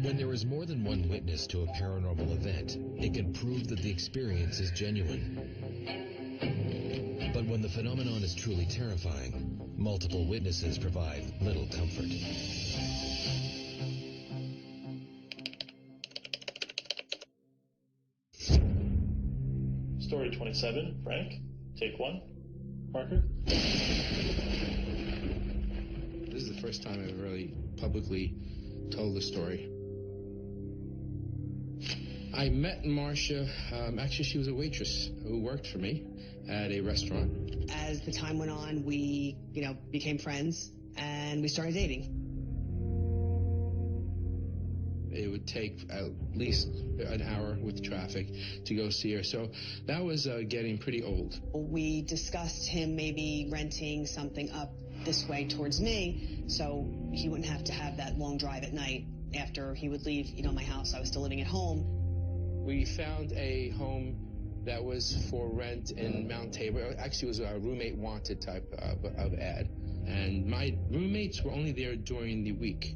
When there is more than one witness to a paranormal event, it can prove that the experience is genuine. But when the phenomenon is truly terrifying, multiple witnesses provide little comfort. Story 27, Frank. Take one. Marker. This is the first time I've really publicly told the story. I met Marcia, actually she was a waitress who worked for me at a restaurant. As the time went on, we, became friends and we started dating. It would take at least an hour with traffic to go see her, so that was getting pretty old. We discussed him maybe renting something up this way towards me, so he wouldn't have to have that long drive at night after he would leave, my house. I was still living at home. We found a home that was for rent in Mount Tabor. Actually, it was a roommate wanted type of ad, and my roommates were only there during the week.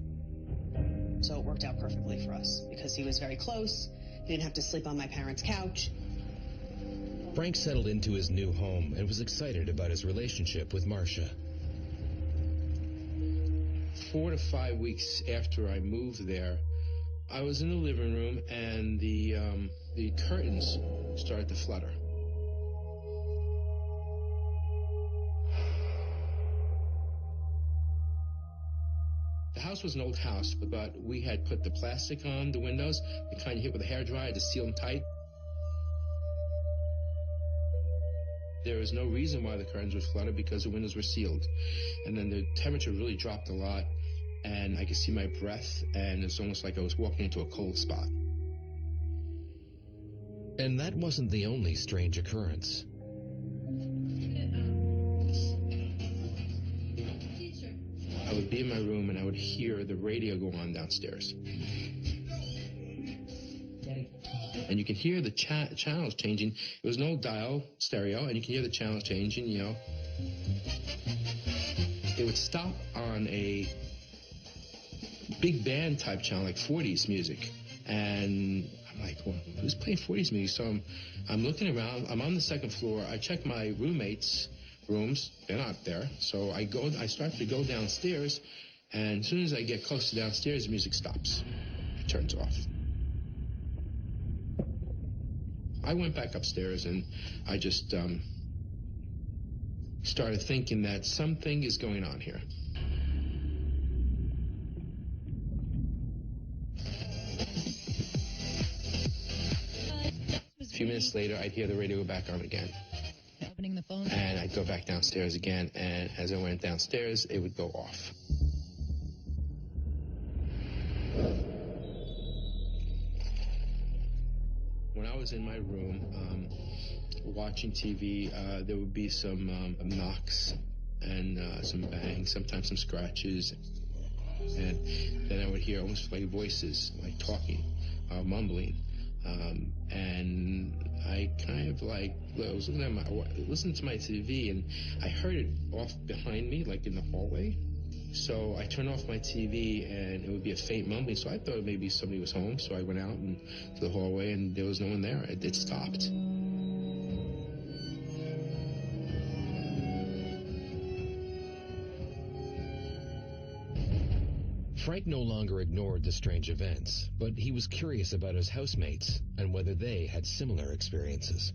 So it worked out perfectly for us because he was very close. He didn't have to sleep on my parents' couch. Frank settled into his new home and was excited about his relationship with Marcia. 4 to 5 weeks after I moved there, I was in the living room and the curtains started to flutter. The house was an old house, but we had put the plastic on the windows, the kind you hit with a hairdryer to seal them tight. There was no reason why the curtains would flutter because the windows were sealed. And then the temperature really dropped a lot, and I could see my breath, and it's almost like I was walking into a cold spot. And that wasn't the only strange occurrence. I would be in my room and I would hear the radio go on downstairs. And you can hear the channels changing. It was an old dial stereo, and you can hear the channels changing, It would stop on a big band type channel, like 40s music. And I'm like, well, who's playing 40s music? So I'm looking around. I'm on the second floor. I check my roommates' rooms. They're not there. So I start to go downstairs, and as soon as I get close to downstairs, the music stops. It turns off. I went back upstairs, and I just started thinking that something is going on here. A few minutes later, I'd hear the radio go back on again. Opening the phone. And I'd go back downstairs again, and as I went downstairs, it would go off. When I was in my room watching TV, there would be some knocks and some bangs, sometimes some scratches. And then I would hear almost like voices, like talking, mumbling. And I kind of I was listening to my TV, and I heard it off behind me, like in the hallway. So I turned off my TV, and it would be a faint mumbling. So I thought maybe somebody was home. So I went out to the hallway, and there was no one there. It stopped. Frank no longer ignored the strange events, but he was curious about his housemates and whether they had similar experiences.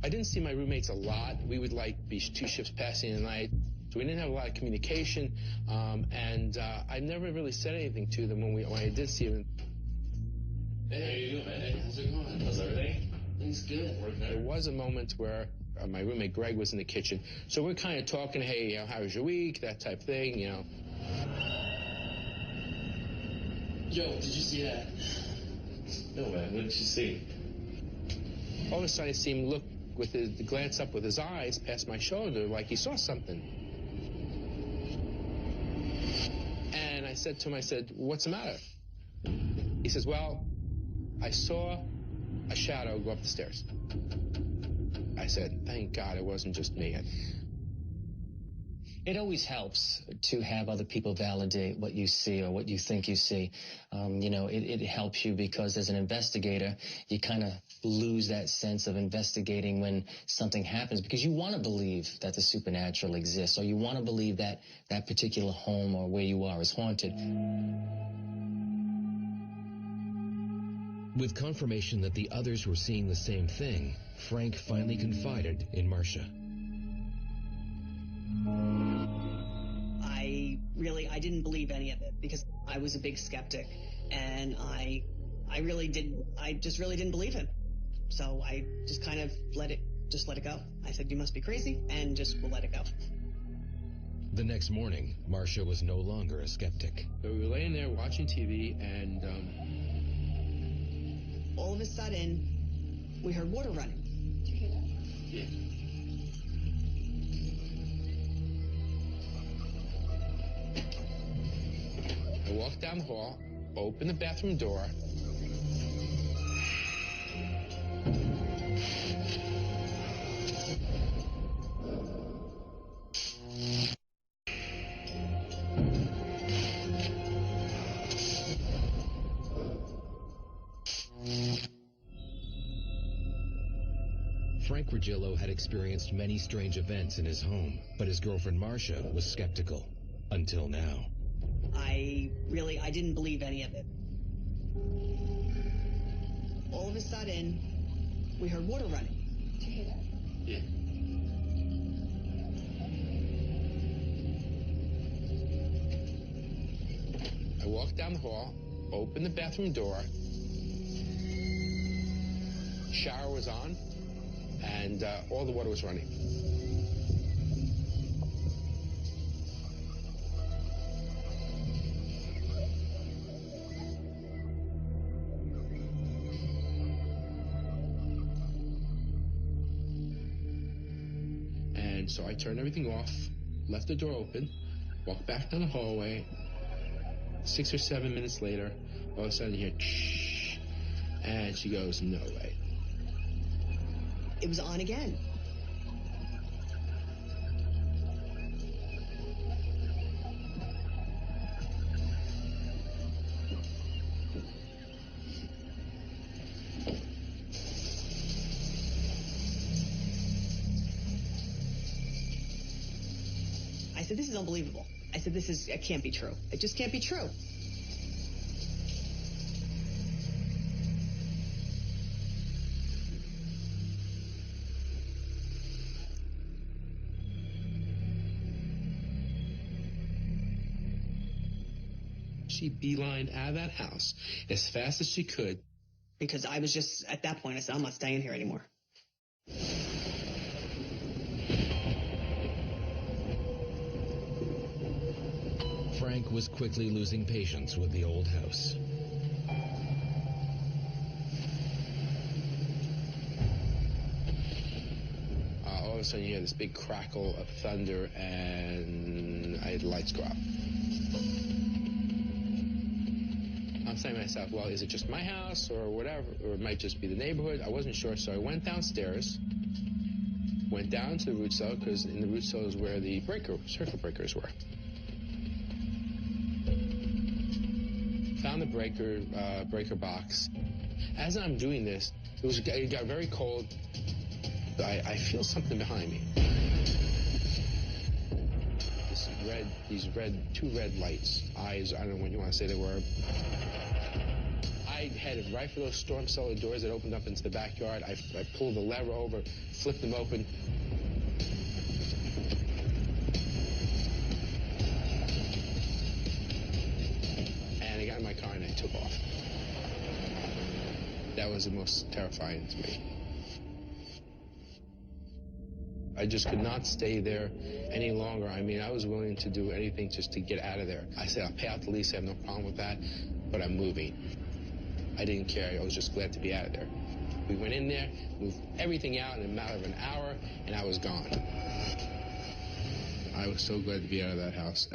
I didn't see my roommates a lot. We would be 2 shifts passing the night, so we didn't have a lot of communication. And I never really said anything to them when I did see them. Hey, how you doing, man? Hey, how's it going? How's everything? Things good. There was a moment where my roommate Greg was in the kitchen, so we're kind of talking. Hey, how was your week? That type of thing, Yo, did you see that? No, man. What did you see? All of a sudden, I see him look glance up with his eyes past my shoulder, like he saw something. And I said to him, what's the matter? He says, well, I saw a shadow go up the stairs. I said, thank God it wasn't just me. It always helps to have other people validate what you see or what you think you see. It helps you because as an investigator, you kind of lose that sense of investigating when something happens because you want to believe that the supernatural exists or you want to believe that that particular home or where you are is haunted. With confirmation that the others were seeing the same thing, Frank finally confided in Marcia. I didn't believe any of it because I was a big skeptic and I just really didn't believe him. So I just kind of let it go. I said, you must be crazy, and we'll let it go. The next morning, Marcia was no longer a skeptic. So we were laying there watching TV, and all of a sudden, we heard water running. Did you hear that? Yeah. I walked down the hall, opened the bathroom door. Frank Regillo had experienced many strange events in his home, but his girlfriend Marcia was skeptical. Until now. I didn't believe any of it. All of a sudden, we heard water running. Did you hear that? Yeah. I walked down the hall, opened the bathroom door. Shower was on, and all the water was running. And so I turned everything off, left the door open, walked back down the hallway. 6 or 7 minutes later, all of a sudden I hear, shh, and she goes, no way. It was on again. I said, this is unbelievable. I said, it can't be true. It just can't be true. She beelined out of that house as fast as she could. Because I was just, at that point, I said, I'm not staying here anymore. Frank was quickly losing patience with the old house. All of a sudden you hear this big crackle of thunder and I had the lights go out. I'm saying to myself, well, is it just my house or whatever, or it might just be the neighborhood? I wasn't sure, so I went downstairs, went down to the root cellar, because in the root cellar is where the circuit breakers were. Found the breaker box. As I'm doing this, it got very cold. I feel something behind me. Two red lights, eyes, I don't know what you want to say they were. I headed right for those storm cellar doors that opened up into the backyard. I pulled the lever over, flipped them open. And I got in my car and I took off. That was the most terrifying to me. I just could not stay there any longer. I mean, I was willing to do anything just to get out of there. I said, I'll pay out the lease, I have no problem with that, but I'm moving. I didn't care, I was just glad to be out of there. We went in there, moved everything out in a matter of an hour, and I was gone. I was so glad to be out of that house.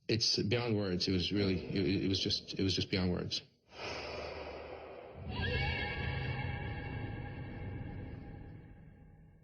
It's beyond words. It was just beyond words.